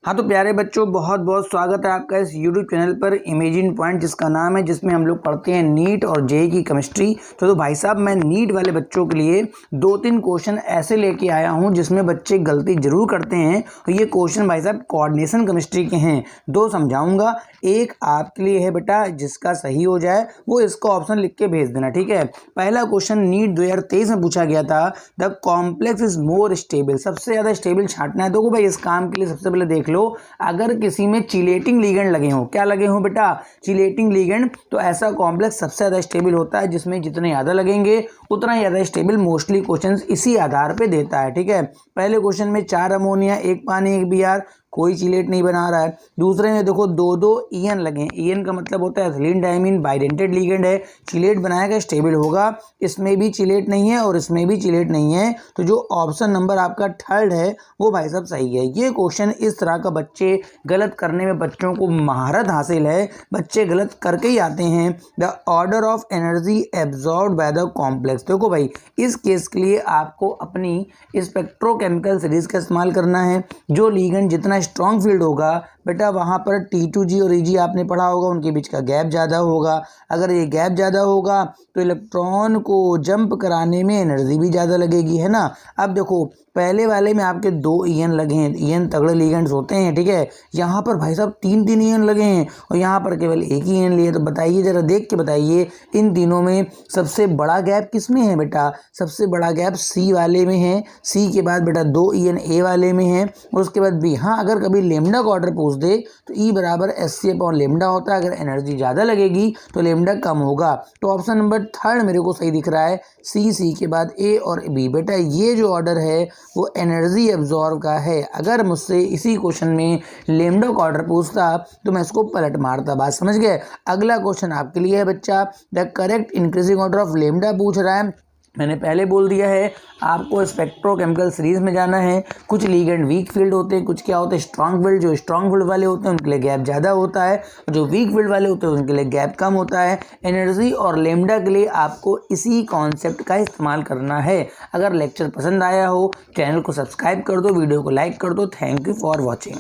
हाँ तो प्यारे बच्चों, बहुत बहुत स्वागत है आपका इस YouTube चैनल पर इमेजिन पॉइंट, जिसका नाम है, जिसमें हम लोग पढ़ते हैं नीट और जेईई की केमिस्ट्री। तो भाई साहब, मैं नीट वाले बच्चों के लिए 2-3 क्वेश्चन ऐसे लेके आया हूँ जिसमें बच्चे गलती जरूर करते हैं। तो ये क्वेश्चन भाई साहब कोऑर्डिनेशन केमिस्ट्री के हैं। 2 समझाऊंगा, एक आपके लिए है बेटा। जिसका सही हो जाए वो इसका ऑप्शन लिख के भेज देना, ठीक है। पहला क्वेश्चन नीट 2023 में पूछा गया था, the complex is more stable. सबसे ज्यादा स्टेबल छांटना है। देखो भाई, इस काम के लिए सबसे पहले देख लो, अगर किसी में चिलेटिंग लिगेंड लगे हों, क्या लगे हों बेटा, चिलेटिंग लिगेंड, तो ऐसा कॉम्प्लेक्स सबसे ज्यादा स्टेबल होता है। जिसमें जितने ज्यादा लगेंगे उतना ही ज्यादा स्टेबल मोस्टली क्वेश्चंस इसी आधार पे देता है, ठीक है। पहले क्वेश्चन में 4 अमोनिया, 1 पानी, 1 बीआर, कोई चिलेट नहीं बना रहा है। दूसरे में देखो 2-2 ईएन लगे। ईएन का मतलब होता है एथिलीन डायमीन, बाइडेंटेड लिगेंड है, चिलेट बनाएगा, स्टेबल होगा। इसमें भी चिलेट नहीं है और इसमें भी चिलेट नहीं है। तो जो ऑप्शन नंबर आपका थर्ड है वो भाई साहब सही है। ये क्वेश्चन इस तरह का बच्चे गलत करने में बच्चों को महारत हासिल है, बच्चे गलत करके ही आते हैं। The order of energy absorbed by the complex. देखो भाई, इस केस के लिए आपको अपनी स्पेक्ट्रोकेमिकल सीरीज का इस्तेमाल करना है। जो लिगेंड जितना स्ट्रॉन्ग फील्ड होगा बेटा, वहाँ पर T2G और EG आपने पढ़ा होगा, उनके बीच का गैप ज़्यादा होगा। अगर ये गैप ज़्यादा होगा तो इलेक्ट्रॉन को जंप कराने में एनर्जी भी ज़्यादा लगेगी, है ना। अब देखो, पहले वाले में आपके 2 ईएन लगे हैं, ईएन तगड़े लिगेंड्स होते हैं, ठीक है। यहाँ पर भाई साहब 3-3 ईएन लगे हैं और यहाँ पर केवल 1 ही ईएन लिए। तो बताइए, जरा देख के बताइए, इन तीनों में सबसे बड़ा गैप किस में है बेटा? सबसे बड़ा गैप सी वाले में है। सी के बाद बेटा 2 ईएन ए वाले में है और उसके बाद बी। हाँ, अगर कभी लेमडा का ऑर्डर पूछ दे तो E बराबर SC/लेमडा होता है। अगर एनर्जी ज़्यादा लगेगी तो लेमडा कम होगा। तो ऑप्शन नंबर थर्ड मेरे को सही दिख रहा है, सी के बाद ए और बी। बेटा ये जो ऑर्डर है वो एनर्जी एब्जॉर्ब का है। अगर मुझसे इसी क्वेश्चन में लेमडा का ऑर्डर पूछता तो मैं इसको पलट मारता। बात समझ गए। अगला क्वेश्चन आपके लिए है बच्चा, the correct increasing order of lambda पूछ रहा है। मैंने पहले बोल दिया है, आपको स्पेक्ट्रोकेमिकल सीरीज में जाना है। कुछ लिगेंड वीक फील्ड होते हैं, कुछ क्या होते हैं, स्ट्रॉन्ग फील्ड। जो स्ट्रॉन्ग फील्ड वाले होते हैं उनके लिए गैप ज़्यादा होता है और जो वीक फील्ड वाले होते हैं उनके लिए गैप कम होता है। एनर्जी और लेमडा के लिए आपको इसी कॉन्सेप्ट का इस्तेमाल करना है। अगर लेक्चर पसंद आया हो, चैनल को सब्सक्राइब कर दो, वीडियो को लाइक कर दो। Thank you for watching.